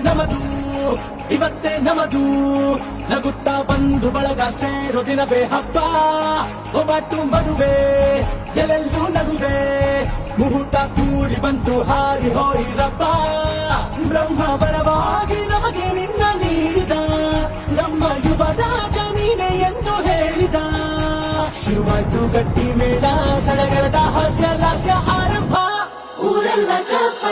ನಮದು ಇವತ್ತೇ ನಮದು ನಗುತ್ತಾ ಬಂಧು ಬಳಗ ಸೇರೋ ದಿನವೇ ಹಬ್ಬ ಒಬ್ಬಟ್ಟು ಮದುವೆ ಎಲ್ಲೆಲ್ಲೂ ನಗುವೆ ಮುಹೂರ್ತ ಕೂಡಿ ಬಂತು ಹಾರಿ ಹೋಯಿರಪ್ಪ ಬ್ರಹ್ಮ ವರವಾಗಿ ನಮಗೆ ನಿನ್ನ ನೀಡಿದ ನಮ್ಮ ಯುವ ರಾಜ ನೀನೆ ಎಂದು ಹೇಳಿದ ಶುರುವಾಯ್ತು ಗಟ್ಟಿ ಮೇಳ ಸಡಗರದ ಹಾಸ್ಯ ಲಾಸ್ಯ ಆರಂಭ ಊರೆಲ್ಲ ಚಾಪ